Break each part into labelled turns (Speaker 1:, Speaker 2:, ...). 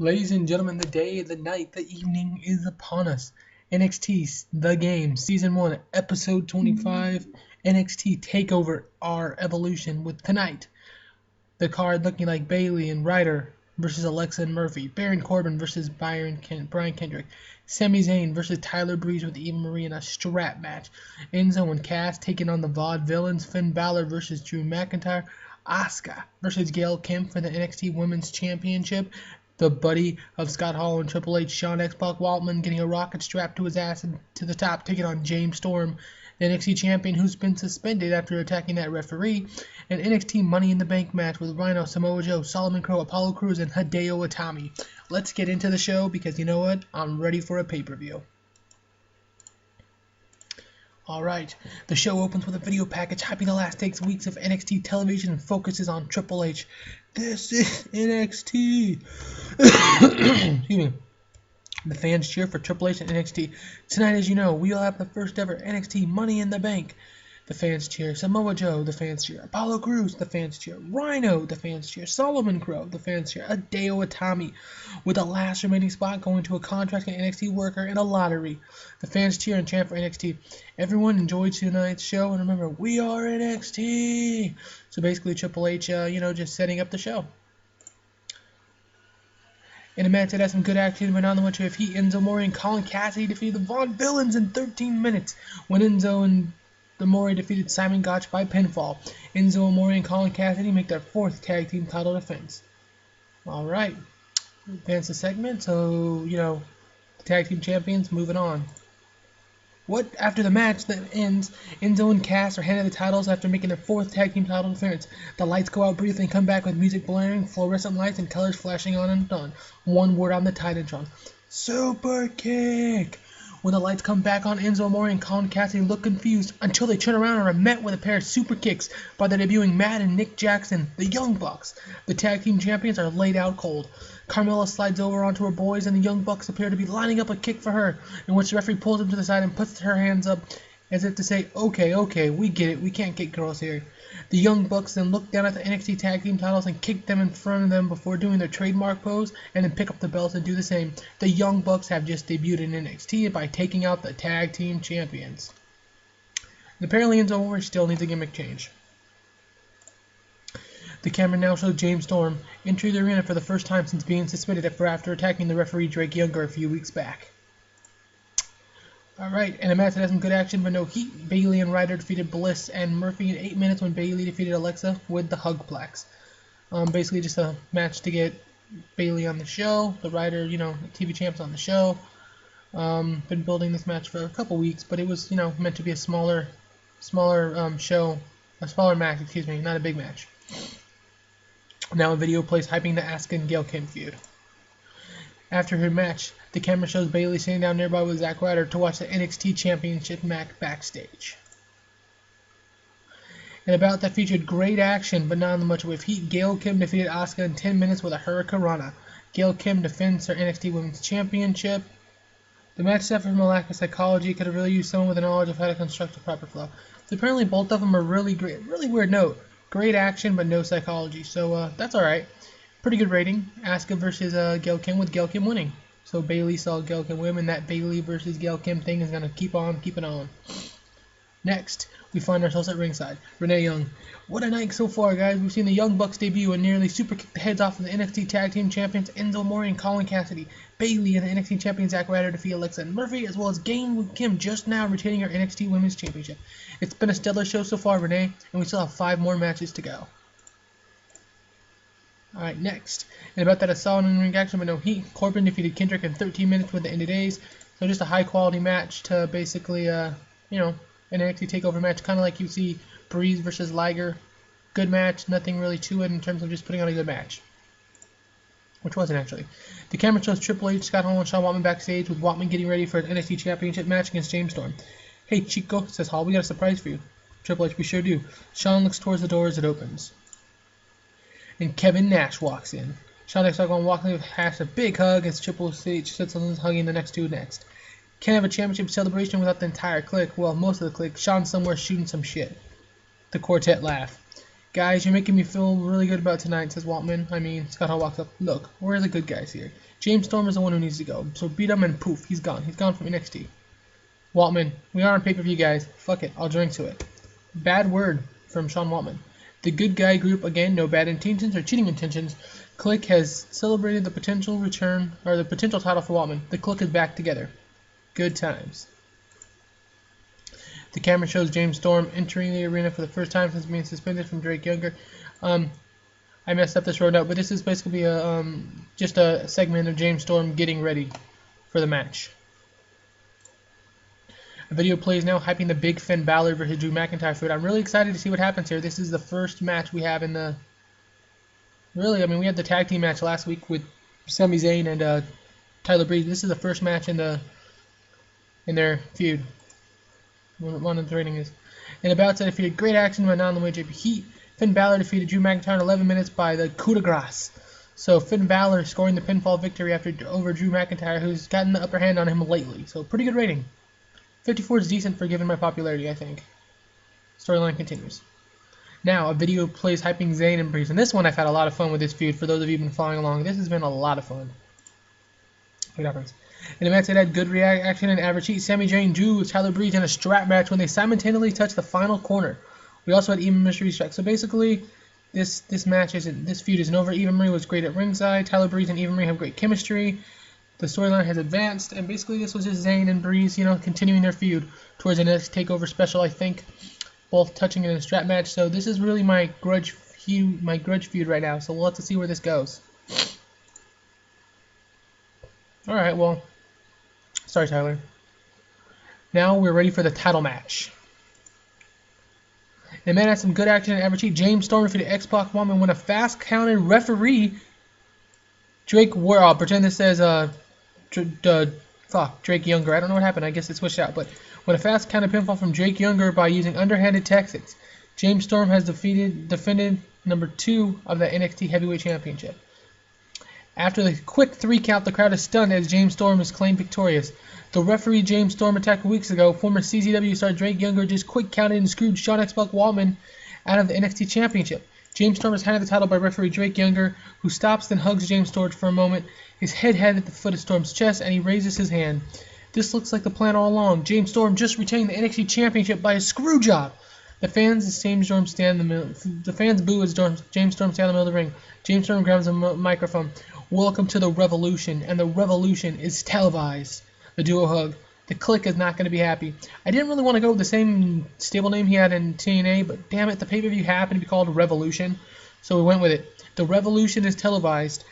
Speaker 1: Ladies and gentlemen, the day, the night, the evening is upon us. NXT The Game, Season 1, Episode 25, NXT TakeOver, our evolution, with tonight the card looking like Bayley and Ryder versus Alexa and Murphy, Baron Corbin versus Brian Kendrick, Sami Zayn versus Tyler Breeze with Eva Marie in a strap match, Enzo and Cass taking on the Vaudevillians, Finn Balor versus Drew McIntyre, Asuka versus Gail Kim for the NXT Women's Championship, the buddy of Scott Hall and Triple H, Sean X-Pac Waltman, getting a rocket strapped to his ass and to the top, taking on James Storm, the NXT champion who's been suspended after attacking that referee, an NXT Money in the Bank match with Rhyno, Samoa Joe, Solomon Crowe, Apollo Crews, and Hideo Itami. Let's get into the show because you know what? I'm ready for a pay-per-view. Alright, the show opens with a video package hyping the last 6 weeks of NXT television and focuses on Triple H. This is NXT. Excuse me. The fans cheer for Triple H and NXT. Tonight, as you know, we'll have the first ever NXT Money in the Bank. The fans cheer. Samoa Joe, the fans cheer. Apollo Crews, the fans cheer. Rhyno, the fans cheer. Solomon Crowe, the fans cheer. Hideo Itami, with the last remaining spot going to a contracted NXT worker in a lottery. The fans cheer and chant for NXT. Everyone enjoyed tonight's show, and remember, we are NXT. So basically, Triple H, just setting up the show. In a match that had some good action, but not much of heat, Enzo, Amore, and Colin Cassidy defeated the Vaudevillians in 13 minutes when Enzo and Amore defeated Simon Gotch by pinfall. Enzo, Amore, and Colin Cassidy make their 4th tag team title defense. Alright, advance the segment, so, the tag team champions moving on. After the match that ends, Enzo and Cass are handed the titles after making their 4th tag team title defense. The lights go out briefly and come back with music blaring, fluorescent lights, and colors flashing on and on. One word on the Titantron. Super kick! When the lights come back on, Enzo, Amore, and Colin Cassidy look confused until they turn around and are met with a pair of super kicks by the debuting Matt and Nick Jackson, the Young Bucks. The tag team champions are laid out cold. Carmella slides over onto her boys, and the Young Bucks appear to be lining up a kick for her, in which the referee pulls them to the side and puts her hands up as if to say, okay, we get it, we can't get girls here. The Young Bucks then look down at the NXT tag team titles and kick them in front of them before doing their trademark pose, and then pick up the belts and do the same. The Young Bucks have just debuted in NXT by taking out the tag team champions. And apparently Enzo Amore still needs a gimmick change. The camera now shows James Storm enter the arena for the first time since being suspended after attacking the referee Drake Younger a few weeks back. Alright, and a match that had some good action but no heat. Bayley and Ryder defeated Bliss and Murphy in 8 minutes when Bayley defeated Alexa with the Hugplex. Basically just a match to get Bayley on the show. The Ryder, TV champs on the show. Been building this match for a couple weeks, but it was, meant to be a smaller show. A smaller match, not a big match. Now a video plays hyping the Asuka and Gail Kim feud. After her match, the camera shows Bayley sitting down nearby with Zack Ryder to watch the NXT Championship match backstage. And about that featured great action, but not much with heat. Gail Kim defeated Asuka in 10 minutes with a Hurricanrana. Gail Kim defends her NXT Women's Championship. The match suffered from a lack of psychology. Could have really used someone with the knowledge of how to construct a proper flow. So apparently both of them are really great. Really weird note. Great action, but no psychology. So that's alright. Pretty good rating. Asuka versus Gail Kim, with Gail Kim winning. So Bayley saw Gail Kim win, and that Bayley versus Gail Kim thing is going to keep on keeping on. Next, we find ourselves at ringside. Renee Young. What a night so far, guys. We've seen the Young Bucks debut and nearly super kick the heads off of the NXT Tag Team Champions Enzo Amore and Colin Cassidy. Bayley and the NXT Champion Zack Ryder defeat Alexa and Murphy, as well as Gail Kim just now retaining her NXT Women's Championship. It's been a stellar show so far, Renee, and we still have 5 more matches to go. Alright, next. And about that, a solid in-ring action but no heat. Corbin defeated Kendrick in 13 minutes with the end of days. So just a high-quality match to basically, an NXT TakeOver match. Kind of like you see Breeze versus Liger. Good match, nothing really to it in terms of just putting on a good match. Which wasn't, actually. The camera shows Triple H, Scott Hall, and Sean Waltman backstage, with Waltman getting ready for an NXT Championship match against James Storm. Hey, Chico, says Hall, we got a surprise for you. Triple H, we sure do. Sean looks towards the door as it opens. And Kevin Nash walks in. Sean X-Pac walks in with a big hug as Triple H sits on hugging the next two next. Can't have a championship celebration without the entire clique. Well, most of the clique. Sean's somewhere shooting some shit. The quartet laugh. Guys, you're making me feel really good about tonight, says Waltman. I mean, Scott Hall walks up. Look, we're the good guys here. James Storm is the one who needs to go. So beat him and poof, he's gone. He's gone from NXT. Waltman, we are on pay-per-view, guys. Fuck it, I'll drink to it. Bad word from Sean Waltman. The good guy group, again, no bad intentions or cheating intentions. Click has celebrated the potential return, or the potential title for Waltman. The Click is back together. Good times. The camera shows James Storm entering the arena for the first time since being suspended from Drake Younger. I messed up this road out, but this is basically just a segment of James Storm getting ready for the match. A video plays now hyping the big Finn Balor versus Drew McIntyre feud. I'm really excited to see what happens here. This is the first match we have in the... Really, I mean, we had the tag team match last week with Sami Zayn and Tyler Breeze. This is the first match in their feud. One of the rating is. In a bout that defeated great action by non-the-way JP Heat, Finn Balor defeated Drew McIntyre in 11 minutes by the coup de grace. So Finn Balor scoring the pinfall victory over Drew McIntyre, who's gotten the upper hand on him lately. So pretty good rating. 54 is decent for given my popularity, I think. Storyline continues. Now, a video plays hyping Zayn and Breeze. And this one, I've had a lot of fun with this feud. For those of you who've been following along, this has been a lot of fun. What happens? In a match that had good reaction and average heat, Sami Zayn drew Tyler Breeze in a strap match when they simultaneously touched the final corner. We also had even mystery strike. So basically, this feud isn't over. Eva Marie was great at ringside. Tyler Breeze and Eva Marie have great chemistry. The storyline has advanced, and basically this was just Zayn and Breeze, continuing their feud towards the next TakeOver special, I think, both touching in a strap match. So this is really my grudge feud right now. So we'll have to see where this goes. All right, well, sorry, Tyler. Now we're ready for the title match. The man had some good action and average heat. James Storm defeated X-Pac Woman when a fast counted referee. I'll pretend this says Drake Younger. I don't know what happened. I guess it switched out. But when a fast counted pinfall from Drake Younger by using underhanded tactics, James Storm has defended number 2 of the NXT Heavyweight Championship. After the quick 3 count, the crowd is stunned as James Storm is claimed victorious. The referee James Storm attacked weeks ago, former CZW star Drake Younger, just quick counted and screwed Sean X-Pac Waltman out of the NXT Championship. James Storm is handed the title by referee Drake Younger, who stops then hugs James Storm for a moment. His head at the foot of Storm's chest, and he raises his hand. This looks like the plan all along. James Storm just retained the NXT Championship by a screw job. The fans boo as James Storm stands in the middle of the ring. James Storm grabs a microphone. Welcome to the Revolution, and the Revolution is televised. The duo hug. The Click is not going to be happy. I didn't really want to go with the same stable name he had in TNA, but damn it, the pay-per-view happened to be called Revolution, so we went with it. The Revolution is televised.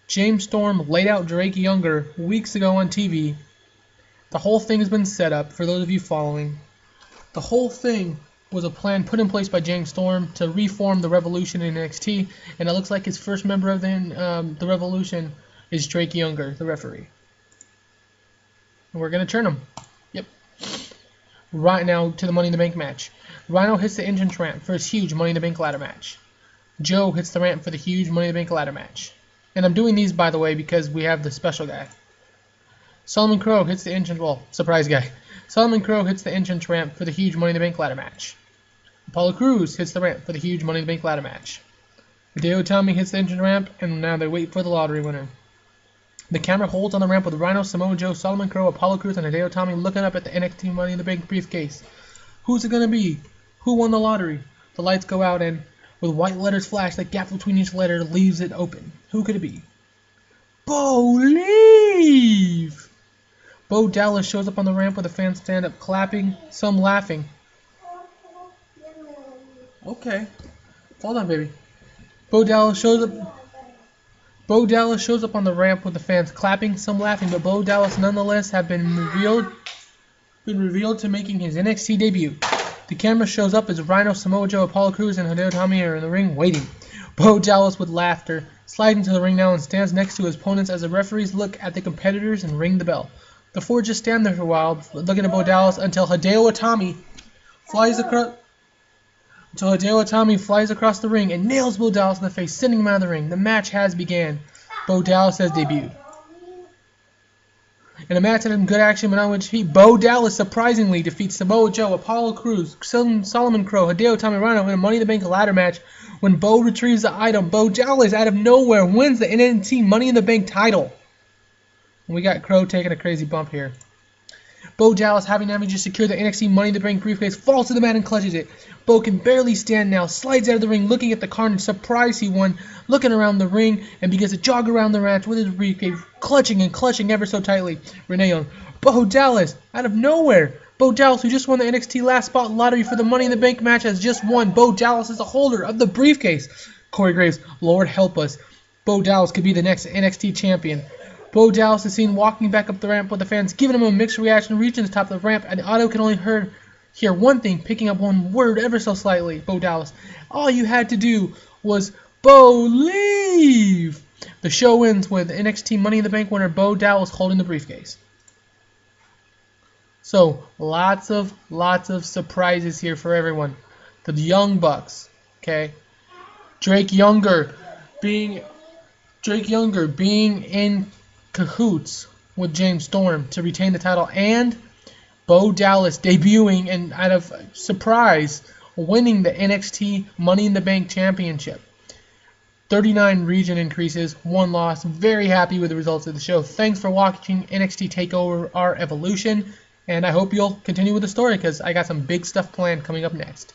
Speaker 1: James Storm laid out Drake Younger weeks ago on TV. The whole thing has been set up, for those of you following. The whole thing was a plan put in place by James Storm to reform the Revolution in NXT, and it looks like his first member of the Revolution is Drake Younger, the referee. And we're going to turn him. Yep. Right now to the Money in the Bank match. Rhyno hits the entrance ramp for his huge Money in the Bank ladder match. Joe hits the ramp for the huge Money in the Bank ladder match. And I'm doing these, by the way, because we have the special guy. Solomon Crowe hits the entrance... Well, surprise guy. Solomon Crowe hits the entrance ramp for the huge Money in the Bank ladder match. Apollo Crews hits the ramp for the huge Money in the Bank ladder match. Hideo Itami hits the entrance ramp, and now they wait for the lottery winner. The camera holds on the ramp with Rhyno, Samoa Joe, Solomon Crowe, Apollo Crews, and Hideo Itami looking up at the NXT Money in the Bank briefcase. Who's it going to be? Who won the lottery? The lights go out, and with white letters flash, the gap between each letter leaves it open. Who could it be? Believe! Bo Dallas shows up on the ramp with the fans stand up clapping, some laughing. Okay. Hold on, baby. Bo Dallas shows up on the ramp with the fans clapping, some laughing, but Bo Dallas nonetheless have been revealed to making his NXT debut. The camera shows up as Rhyno, Samoa Joe, Apollo Crews, and Hideo Itami are in the ring waiting. Bo Dallas with laughter slides into the ring now and stands next to his opponents as the referees look at the competitors and ring the bell. The four just stand there for a while, looking at Bo Dallas until Hideo Itami flies across the ring and nails Bo Dallas in the face, sending him out of the ring. The match has begun. Bo Dallas has debuted. In a match that had some good action, but not much heat, Bo Dallas surprisingly defeats Samoa Joe, Apollo Crews, Solomon Crowe, Hideo, Itami, Rhyno in a Money in the Bank ladder match. When Bo retrieves the item, Bo Dallas out of nowhere wins the NXT Money in the Bank title. And we got Crowe taking a crazy bump here. Bo Dallas, having just secured the NXT Money in the Bank briefcase, falls to the mat and clutches it. Bo can barely stand now, slides out of the ring, looking at the Carnage, surprised he won, looking around the ring, and begins to jog around the match with his briefcase, clutching and clutching ever so tightly. Rhyno, Bo Dallas, out of nowhere. Bo Dallas, who just won the NXT Last Spot Lottery for the Money in the Bank match, has just won. Bo Dallas is the holder of the briefcase. Corey Graves, Lord help us. Bo Dallas could be the next NXT champion. Bo Dallas is seen walking back up the ramp with the fans giving him a mixed reaction, reaching the top of the ramp, and the audio can only hear one thing, picking up one word ever so slightly. Bo Dallas, all you had to do was believe. The show ends with NXT Money in the Bank winner Bo Dallas holding the briefcase. So lots of surprises here for everyone. The Young Bucks, okay. Drake Younger being in cahoots with James Storm to retain the title, and Bo Dallas debuting and out of surprise winning the NXT Money in the Bank Championship. 39 region increases, 1 loss. Very happy with the results of the show. Thanks for watching NXT TakeOver Our Evolution, and I hope you'll continue with the story because I got some big stuff planned coming up next.